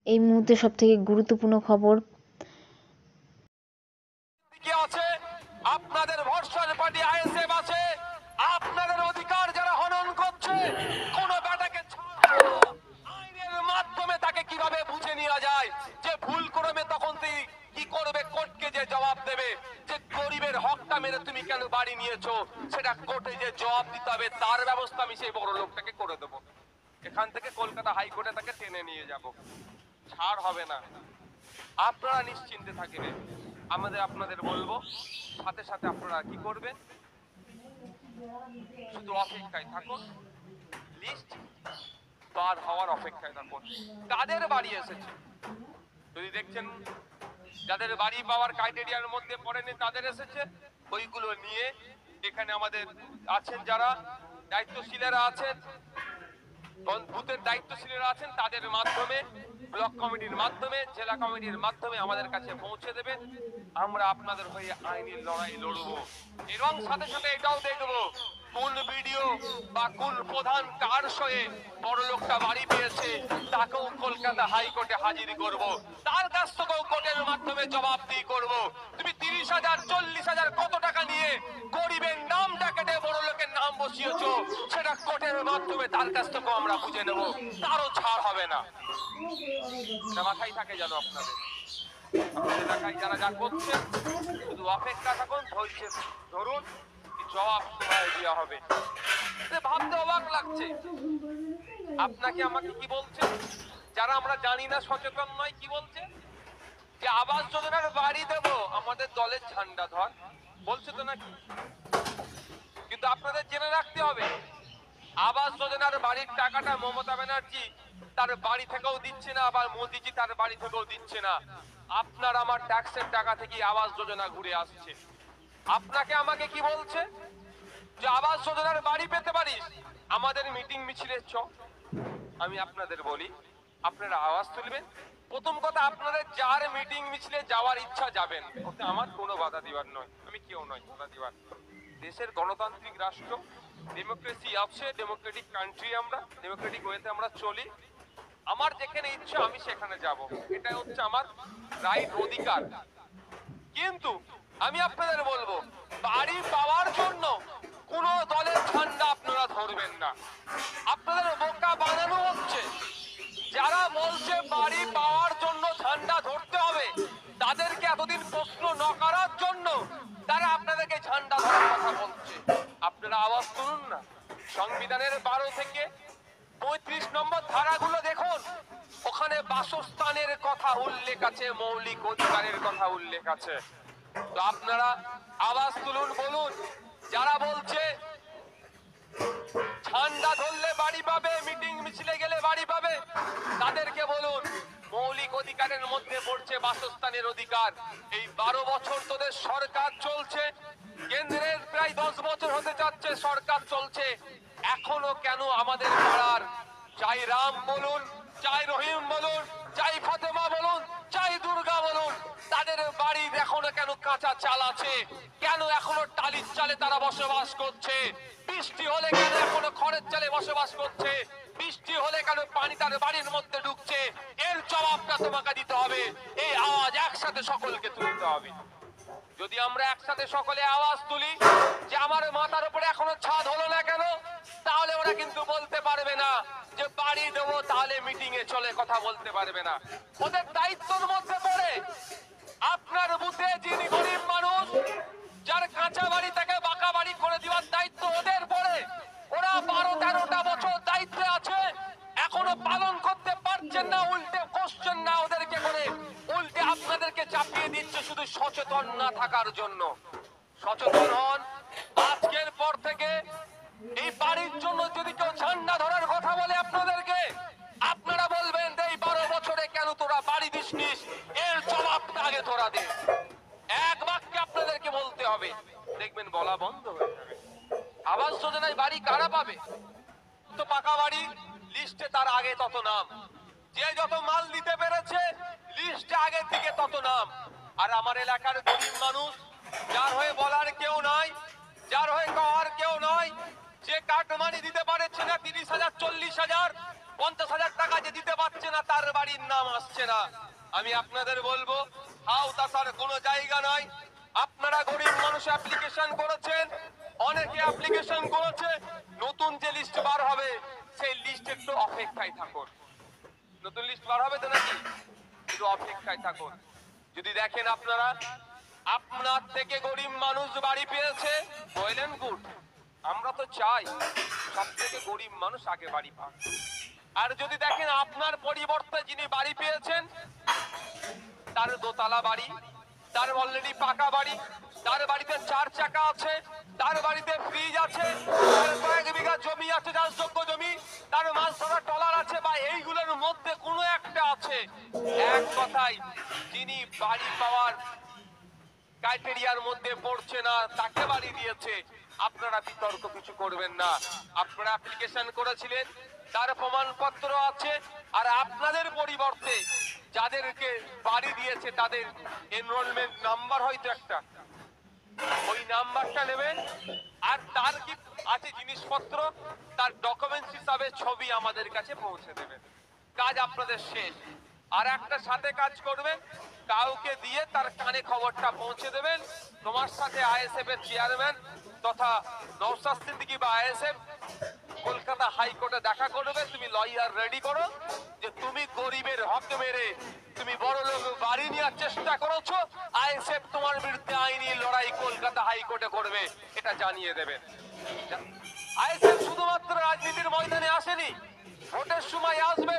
এই মুহূর্তে সবথেকে গুরুত্বপূর্ণ খবর। আপনাদের ভরসার পার্টি আইএসএফ আছে, আপনাদের অধিকার যারা হনন করছে, কোন বেটাকে আইনের মাধ্যমে তাকে কিভাবে বুঝে নেওয়া যায়, যে ভুল করবে তখন কি করবে, কোর্টকে যে জবাব দেবে, যে গরিবের হকটা মেরে তুমি কেন বাড়ি নিয়েছো সেটা কোর্টে যে জবাব দিতে হবে, তার ব্যবস্থা আমি সেই বড় লোকটাকে করে দেবো। এখান থেকে কলকাতা হাইকোর্টে তাকে টেনে নিয়ে যাব, ছাড় হবে না। আপনারা নিশ্চিন্তে থাকবেন, আপনাদের বলবো, সাথে সাথে আপনারা কি করবেন, শুধু অপেক্ষায় থাকুন, লিস্ট বার হওয়ার অপেক্ষায় থাকুন। কাদের বাড়ি এসেছে যদি দেখছেন যাদের বাড়ি পাওয়ার ক্রাইটেরিয়ার মধ্যে পড়েনি তাদের এসেছে, ওইগুলো নিয়ে এখানে আমাদের আছেন যারা দায়িত্বশীলেরা আছেন, বুথের দায়িত্বশীলেরা আছেন, তাদের মাধ্যমে, ব্লক কমিটির মাধ্যমে, জেলা কমিটির মাধ্যমে আমাদের কাছে পৌঁছে দেবেন। আমরা আপনাদের হয়ে আইনি লড়াই লড়বো এবং সাথে সাথে এটাও দেখবো কোন ভিডিও বা কোন প্রধান কার সয়ে বড় লোকটা বাড়ি পেয়েছে, তাকেও কলকাতা হাইকোর্টে হাজির করব, তার কাছ থেকেও কোর্টের মাধ্যমে জবাবদিহি করব। তুমি 30,000 40,000 কত টাকা নিয়ে গরিবের নামটা কেটে বড় লোকের নাম বসিয়েছো, সেটা কোর্টের মাধ্যমে তার কাছ থেকেও আমরা বুঝে নেব, তারও ছাড় হবে না। মাথায় থাকে যেন আপনাদের এলাকায় যারা যা করছে, শুধু অপেক্ষা থাকুন, ধৈর্য ধরুন, জবাব সময় দেওয়া হবে। ভাবতে অবাক লাগছে, আপনাকে আমাকে কি বলছে, যারা আমরা জানি না, সচেতন নয়, কি বলছে যে আবাস যোজনার বাড়ি দেব, আমাদের দলের ঝান্ডা ধর বলছে তো নাকি। কিন্তু আপনাদের জেনে রাখতে হবে, আবাস যোজনার বাড়ির টাকাটা মমতা ব্যানার্জি তার বাড়ি থেকেও দিচ্ছে না, আবার মোদিজি তার বাড়ি থেকেও দিচ্ছে না, আপনার আমার ট্যাক্সের টাকা থেকে আবাস যোজনা ঘুরে আসছে। আপনাকে আমাকে কি বলছে যে আবাস যোজনার বাড়ি পেতে পারিস, আমাদের মিটিং মিছিলের চ। আমি আপনাদের বলি, আপনারা আওয়াজ তুলবেন। প্রথম কথা, আপনাদের যার মিটিং মিছিলে যাওয়ার ইচ্ছা যাবেন, ওতে আমার কোনো বাধা দিবার নয়, আমি কেউ নয় বাধা দিবার। দেশের গণতান্ত্রিক রাষ্ট্র, ডেমোক্রেসি আছে, ডেমোক্রেটিক কান্ট্রি, আমরা ডেমোক্রেটিক ওয়েতে আমরা চলি। আমার যেখানে ইচ্ছা আমি সেখানে যাব, এটা হচ্ছে আমার রাইট, অধিকার। কিন্তু আমি আপনাদের বলবো, বাড়ি পাওয়ার জন্য কোন দলের ঝান্ডা আপনারা ধরবেন না, আপনাদের বোকা বানানো হচ্ছে। যারা বলছে বাড়ি পাওয়ার জন্য ঝান্ডা ধরতে হবে, তাদেরকে এতদিন প্রশ্ন ন করার জন্য তারা আপনাদেরকে ঝান্ডা ধরার কথা বলছে। আপনারা আওয়াজ তুলুন না। সংবিধানের 12 থেকে 35 নম্বর ধারাগুলো দেখুন, ওখানে বাসস্থানের কথা উল্লেখ আছে, মৌলিক অধিকারের কথা উল্লেখ আছে। তো আপনারা আওয়াজ তুলুন, বলুন, যারা বলছে ঝান্ডা ধরলে বাড়ি পাবে, মিটিং মিছিলে গেলে বাড়ি পাবে, তাদেরকে বলুন, মৌলিক অধিকারের মধ্যে পড়ছে বাসস্থানের অধিকার। এই 12 বছর তোদের সরকার চলছে, কেন্দ্রের প্রায় 10 বছর হতে যাচ্ছে সরকার চলছে, এখনো কেন আমাদের পাড়ার, চাই রাম বলুন, চাই রহিম বলুন, চাই ফাতেমা বলুন, চাই দুর্গা বলুন, তাদের বাড়ি এখনো কেন কাঁচা চাল আছে, কেন এখনো টালির চালে তারা বসবাস করছে, বৃষ্টি হলে কেন এখনো খড়ের চালে বসবাস করছে, বৃষ্টি হলে কেন পানি তার বাড়ির মধ্যে ঢুকছে, এর জবাবটা তোমাকে দিতে হবে। এই আওয়াজ একসাথে সকলকে তুলতে হবে। যদি আমরা একসাথে সকলে আওয়াজ তুলি যে আমার মাথার উপরে এখনো ছাদ হলো না কেন, তাহলে ওরা কিন্তু বলতে পারবে না যে বাড়ি দেবো, তাহলে মিটিং এ চলে কথা বলতে পারবে না। ওদের দায়িত্বের মধ্যে পড়ে আপনার বুথে যিনি গরিব মানুষ, যার কাঁচা বাড়ি থেকে বাঁকা বাড়ি করে দেওয়ার দায়িত্ব ওদের পড়ে। ওরা 12-13টা বছর দায়িত্বে আছে, এখনো পালন করতে পারছেন না, উল্টে কোশ্চেন না ওদেরকে করে, উল্টে আপনাদেরকে চাপিয়ে দিচ্ছে শুধু সচেতন না থাকার জন্য। সচেতন হন। আজকের পর থেকে এই বাড়ির জন্য যদি কেউ ঝান্ডা ধরার কথা বলে আপনাদেরকে, আপনারা বলবেন এই 12 বছরে কেন তোরা বাড়ি দিসনিস, এর জবাবটা আগে তোরা দে। এক বাক্যে আপনাদেরকে বলতে হবে, দেখবেন বলা বন্ধ হয়ে যাবে। আবাস যোজনায় বাড়ি কারা পাবে? তো পাকা বাড়ি লিস্টে তার আগে তত নাম, যে যত মাল দিতে পেরেছে লিস্টে আগের দিকে তত নাম। আর আমার এলাকার গরিব মানুষ, যার হয়ে বলার কেউ নাই, যার হয়ে কওয়ার কেউ নয়, যে কাটমানি দিতে পারছে না 30,000 40,000, 50,000 টাকা যে দিতে পারছে না তার বাড়ির নাম আসছে না। আমি আপনাদের বলবো হাউতাসার কোনো জায়গা নয়। আপনারা গরিব মানুষ অ্যাপ্লিকেশন করেছেন, অনেকে অ্যাপ্লিকেশন করেছে, নতুন যে লিস্ট বার হবে সেই লিস্ট একটু অপেক্ষায় থাকুন। নতুন লিস্ট বার হবে তো নাকি, একটু অপেক্ষায় থাকুন। যদি দেখেন আপনারা আপনার থেকে গরিব মানুষ বাড়ি পেয়েছে, বললেন গুড, আমরা তো চাই সব থেকে গরিব মানুষ আগে বাড়ি পাক। আর যদি দেখেন আপনার পরিবর্তে যিনি বাড়ি পেয়েছেন তার দোতলা বাড়ি, তার অলরেডি পাকা বাড়ি, তার বাড়িতে 4 চাকা আছে, তার বাড়িতে ফ্রিজ আছে, তার কয়েক বিঘা জমি আছে চাষযোগ্য জমি, তার মাছ ধরা ট্রলার আছে, বা এইগুলোর মধ্যে কোনো একটা আছে, এক কথায় যিনি বাড়ি পাওয়ার ক্রাইটেরিয়ার মধ্যে পড়ছে না তাকে বাড়ি দিয়েছে, আপনারা বিতর্ক কিছু করবেন না। আপনারা অ্যাপ্লিকেশন করেছিলেন, তার প্রমাণপত্র আছে, আর আপনাদের পরিবর্তে যাদেরকে বাড়ি দিয়েছে তাদের এনরোলমেন্ট নাম্বার হয়তো একটা, ওই নাম্বারটা নেবেন, আর তার কি আছে জিনিসপত্র, তার ডকুমেন্টস হিসাবে ছবি আমাদের কাছে পৌঁছে দেবেন। কাজ আপনাদের শেষ। আর একটা সাথে কাজ করবেন, কাউকে দিয়ে তার কানে খবরটা পৌঁছে দেবেন, তোমার সাথে আইএসএফ এর চেয়ারম্যান তথা নওশাদ সিদ্দিকী বা আইএসএফ কলকাতা হাইকোর্টে দেখা করবে, তুমি লয়ার রেডি করো যে তুমি গরিবের হক মেরে তুমি বড় লোক বাড়ি নেওয়ার চেষ্টা করেছো, আইএসএফ তোমার বিরুদ্ধে আইনি লড়াই কলকাতা হাইকোর্টে করবে, এটা জানিয়ে দেবেন। আইএসএফ শুধুমাত্র রাজনীতির ময়দানে আসেনি, ভোটের সময় আসবে,